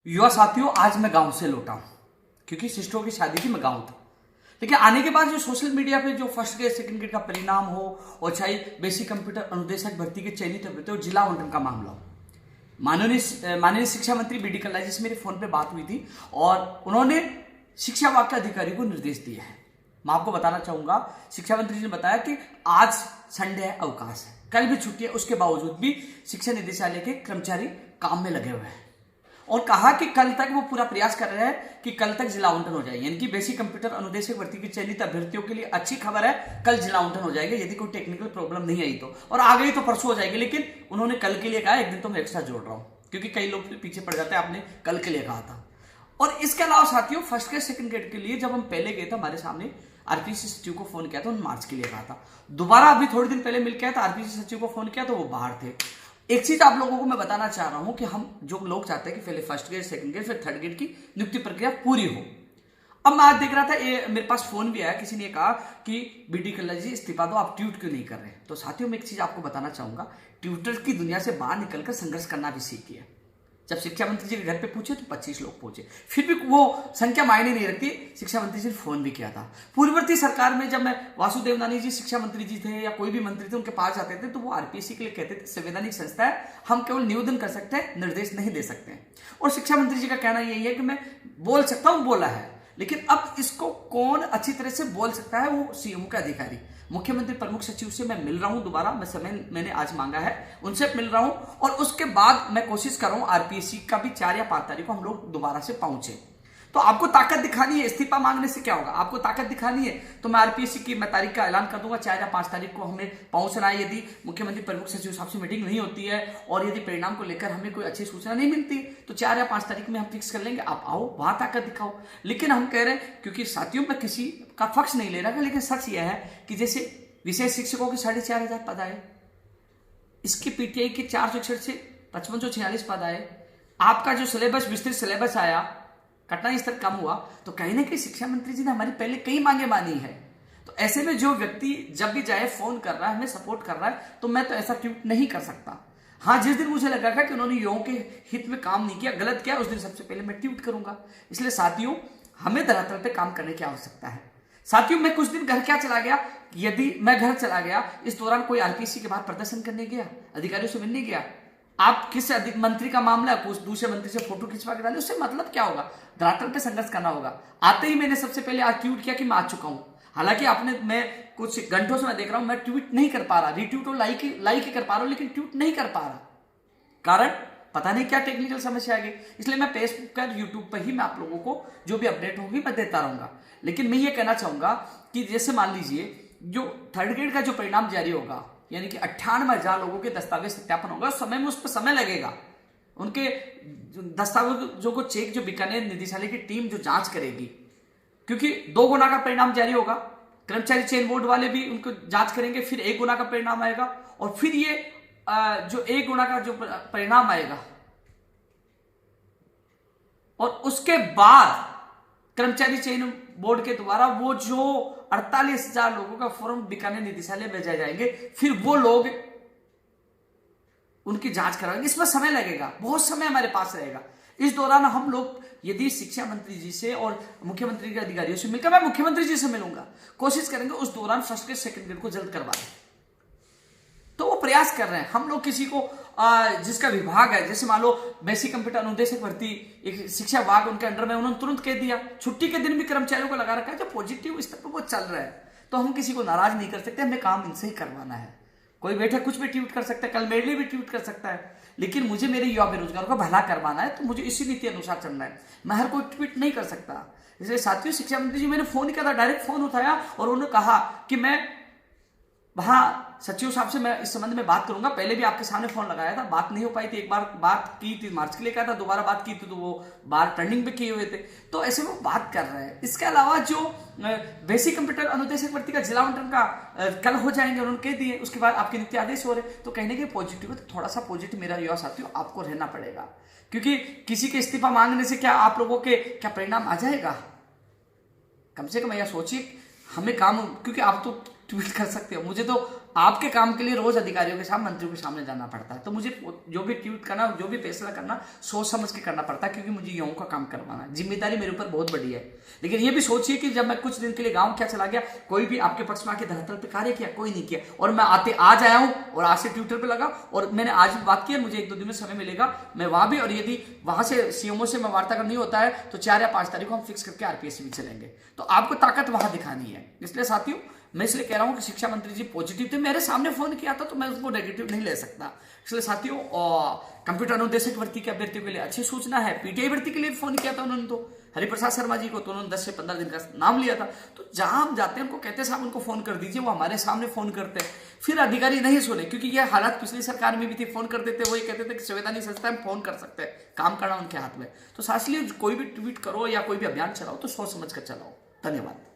युवा साथियों, आज मैं गांव से लौटा हूं क्योंकि सिस्टरों की शादी थी। मैं गांव था, लेकिन आने के बाद जो सोशल मीडिया पे जो फर्स्ट ग्रेड सेकंड ग्रेड का परिणाम हो और चाहे बेसिक कंप्यूटर अनुदेशक भर्ती के चयनित अभ्यर्थियों और जिला आवंटन का मामला हो, माननीय शिक्षा मंत्री बी डी कल्ला जी से मेरे फोन पे बात हुई थी और उन्होंने शिक्षा विभाग के अधिकारी को निर्देश दिए हैं। मैं आपको बताना चाहूंगा, शिक्षा मंत्री जी ने बताया कि आज संडे है, अवकाश है, कल भी छुट्टी है, उसके बावजूद भी शिक्षा निदेशालय के कर्मचारी काम में लगे हुए हैं और कहा कि कल तक वो पूरा प्रयास कर रहे हैं कि कल तक जिला आवंटन हो जाए। यानी कि बेसिक कंप्यूटर अनुदेशक भर्ती की चयनित अभ्यर्थियों के लिए अच्छी खबर है, कल जिला आवंटन हो जाएगा यदि कोई टेक्निकल प्रॉब्लम नहीं आई तो, और आ गई तो परसों हो जाएगी। लेकिन उन्होंने कल के लिए कहा, एक दिन तो मैं एक्स्ट्रा जोड़ रहा हूं क्योंकि कई लोग पीछे पड़ जाते हैं, आपने कल के लिए कहा था। और इसके अलावा साथियों, फर्स्ट ग्रेड सेकंड ग्रेड के लिए जब हम पहले गए थे, हमारे सामने आरपीसी सचिव को फोन किया था, उन्होंने मार्च के लिए कहा था। दोबारा अभी थोड़े दिन पहले मिल के आया था, आरपीसी सचिव को फोन किया तो वो बाहर थे। एक चीज आप लोगों को मैं बताना चाह रहा हूं कि हम जो लोग चाहते हैं कि पहले फर्स्ट ग्रेड सेकंड ग्रेड फिर थर्ड ग्रेड की नियुक्ति प्रक्रिया पूरी हो। अब मैं आज देख रहा था, ये मेरे पास फोन भी आया, किसी ने कहा कि बी डी कल्ला जी इस्तीफा दो, आप ट्वीट क्यों नहीं कर रहे। तो साथियों, मैं एक चीज आपको बताना चाहूंगा, ट्विटर की दुनिया से बाहर निकलकर संघर्ष करना भी सीखिए। जब शिक्षा मंत्री जी के घर पे पूछे तो 25 लोग पहुंचे, फिर भी वो संख्या मायने नहीं रखती। शिक्षा मंत्री जी ने फोन भी किया था। पूर्ववर्ती सरकार में जब मैं वासुदेव नानी जी शिक्षा मंत्री जी थे या कोई भी मंत्री थे, उनके पास जाते थे तो वो आरपीएससी के लिए कहते थे संवैधानिक संस्था है, हम केवल निवेदन कर सकते हैं, निर्देश नहीं दे सकते हैं। और शिक्षा मंत्री जी का कहना यही है कि मैं बोल सकता हूं, बोला है, लेकिन अब इसको कौन अच्छी तरह से बोल सकता है, वो सीएम के अधिकारी। मुख्यमंत्री प्रमुख सचिव से मैं मिल रहा हूं दोबारा, मैं समय मैंने आज मांगा है, उनसे मिल रहा हूं और उसके बाद मैं कोशिश कर रहा हूं आरपीएससी का भी 4 या 5 तारीख को हम लोग दोबारा से पहुंचे। तो आपको ताकत दिखानी है, इस्तीफा मांगने से क्या होगा, आपको ताकत दिखानी है तो मैं आरपीएससी की मैं तारीख का ऐलान कर दूंगा। 4 या 5 तारीख को हमें पहुंचना है। यदि मुख्यमंत्री प्रमुख सचिव साहब से मीटिंग नहीं होती है और यदि परिणाम को लेकर हमें कोई अच्छी सूचना नहीं मिलती तो 4 या 5 तारीख में हम फिक्स कर लेंगे, आप आओ, वहां ताकत दिखाओ। लेकिन हम कह रहे हैं, क्योंकि साथियों में किसी का पक्ष नहीं ले रहा, लेकिन सच यह है कि जैसे विषय शिक्षकों के 4,500 पद आए, इसके पीटीआई के 461 से 5546 पद आए, आपका जो सिलेबस विस्तृत सिलेबस आया, कठिनाई स्तर कम हुआ, तो कहीं ना कहीं शिक्षा मंत्री जी ने हमारी पहले कई मांगे मानी है। तो ऐसे में जो व्यक्ति जब भी जाए फोन कर रहा है, हमें सपोर्ट कर रहा है, तो मैं तो ऐसा ट्वीट नहीं कर सकता। हाँ, जिस दिन मुझे लगा था कि उन्होंने युवाओं के हित में काम नहीं किया, गलत किया, उस दिन सबसे पहले मैं ट्वीट करूंगा। इसलिए साथियों, हमें धरातल पे काम करने की आवश्यकता है। साथियों, मैं कुछ दिन घर क्या चला गया, यदि मैं घर चला गया, इस दौरान कोई आरपीएससी के बाहर प्रदर्शन करने गया, अधिकारियों से मिलने गया, आप किस अधिक मंत्री का मामला है, कुछ दूसरे मंत्री से फोटो खिंचवा के डाले, उससे मतलब क्या होगा, धरातल पे संघर्ष करना होगा। आते ही मैंने सबसे पहले आज ट्वीट किया कि मैं आ चुका हूं। हालांकि आपने, मैं कुछ घंटों से मैं देख रहा हूं, मैं ट्वीट नहीं कर पा रहा, रीट्वीट और लाइक ही कर पा रहा हूं, लेकिन ट्वीट नहीं कर पा रहा। कारण पता नहीं क्या टेक्निकल समस्या आ गई। इसलिए मैं फेसबुक पर, यूट्यूब पर ही मैं आप लोगों को जो भी अपडेट होगी मैं देता रहूंगा। लेकिन मैं ये कहना चाहूंगा कि जैसे मान लीजिए जो थर्ड ग्रेड का जो परिणाम जारी होगा, यानी कि 98,000 लोगों के दस्तावेज सत्यापन होगा, उस समय में उस पर समय लगेगा। उनके दस्तावेजों को चेक जो बीकानेर निदेशालय की टीम जो जांच करेगी, क्योंकि 2 गुना का परिणाम जारी होगा, कर्मचारी चयन बोर्ड वाले भी उनको जांच करेंगे, फिर 1 गुना का परिणाम आएगा और फिर ये जो 1 गुना का जो परिणाम आएगा और उसके बाद कर्मचारी चयन बोर्ड के द्वारा वो जो 48,000 लोगों का फॉर्म बीकानेर निदेशालय भेजा जाएंगे, फिर वो लोग उनकी जांच कराएंगे। इसमें समय लगेगा, बहुत समय हमारे पास रहेगा। इस दौरान हम लोग यदि शिक्षा मंत्री जी से और मुख्यमंत्री के अधिकारियों से मिलकर, मैं मुख्यमंत्री जी से मिलूंगा, कोशिश करेंगे उस दौरान फर्स्ट ग्रेड सेकंड ग्रेड को जल्द करवा दें। तो वो प्रयास कर रहे हैं। हम लोग किसी को जिसका विभाग है, जैसे मान लो बेसिक कंप्यूटर अनुदेशक भर्ती एक शिक्षा विभाग उनके अंडर में, उन्होंने तुरंत कह दिया, छुट्टी के दिन भी कर्मचारियों को लगा रखा है, जो पॉजिटिव स्तर पर वो चल रहा है। तो हम किसी को नाराज नहीं कर सकते, हमें काम इनसे ही करवाना है। कोई बैठे कुछ भी ट्वीट कर सकता है, कल मेरे लिए भी ट्वीट कर सकता है, लेकिन मुझे मेरे युवा बेरोजगारों का भला करवाना है, तो मुझे इसी नीति अनुसार चलना है। मैं हर कोई ट्वीट नहीं कर सकता। इसलिए साथियों, शिक्षा मंत्री जी, मैंने फोन किया था, डायरेक्ट फोन उठाया और उन्होंने कहा कि मैं वहां सचिव साहब से मैं इस संबंध में बात करूंगा। पहले भी आपके सामने फोन लगाया था, बात नहीं हो पाई थी। एक बार बात की थी, मार्च के लिए कहा था, दोबारा बात की थी तो वो बार टर्निंग पे किए हुए थे। तो ऐसे वो बात कर रहे हैं। इसके अलावा जो बेसिक कंप्यूटर अनुदेशक भर्ती का जिला आवंटन का कल हो जाएंगे, उन्होंने कह दिए, उसके बाद आपके नित्य आदेश हो रहे। तो कहने के पॉजिटिव है, तो थोड़ा सा पॉजिटिव मेरा युवा साथियों आपको रहना पड़ेगा, क्योंकि किसी के इस्तीफा मांगने से क्या आप लोगों के क्या परिणाम आ जाएगा। कम से कम यह सोचिए, हमें काम, क्योंकि आप तो ट्वीट कर सकते हो, मुझे तो आपके काम के लिए रोज अधिकारियों के सामने, मंत्रियों के सामने जाना पड़ता है। तो मुझे जो भी ट्वीट करना, जो भी फैसला करना, सोच समझ के करना पड़ता है, क्योंकि मुझे गाँव का काम करवाना है। जिम्मेदारी मेरे ऊपर बहुत बड़ी है। लेकिन ये भी सोचिए कि जब मैं कुछ दिन के लिए गाँव क्या चला गया, कोई भी आपके पक्ष में आके धरातल पे कार्य किया? कोई नहीं किया। और मैं आज आया हूं और आज से ट्विटर पे लगा, और मैंने आज भी बात की, मुझे 1-2 दिन में समय मिलेगा मैं वहां भी, और यदि वहां से सीएमओ से मैं वार्ता नहीं होता है तो 4 या 5 तारीख को हम फिक्स करके आरपीएससी भी चलेंगे। तो आपको ताकत वहां दिखानी है। इसलिए साथियों, मैं इसलिए कह रहा हूं कि शिक्षा मंत्री जी पॉजिटिव थे, मेरे सामने फोन किया था तो मैं उसको नेगेटिव नहीं ले सकता। इसलिए साथियों, कंप्यूटर अनुदेशक भर्ती के अभ्यर्थियों के लिए अच्छी सूचना है। पीटीआई भर्ती के लिए फोन किया था उन्होंने, तो हरिप्रसाद शर्मा जी को, तो उन्होंने 10 से 15 दिन का नाम लिया था। तो जहां हम जाते हैं उनको कहते हैं साहब उनको फोन कर दीजिए, वो हमारे सामने फोन करते हैं। फिर अधिकारी नहीं सुने, क्योंकि यह हालात पिछली सरकार में भी थी। फोन कर देते, वो ये कहते थे कि संवैधानिक संस्था हम फोन कर सकते हैं, काम करना उनके हाथ में। तो साथ ही कोई भी ट्वीट करो या कोई भी अभियान चलाओ तो सोच समझ कर चलाओ। धन्यवाद।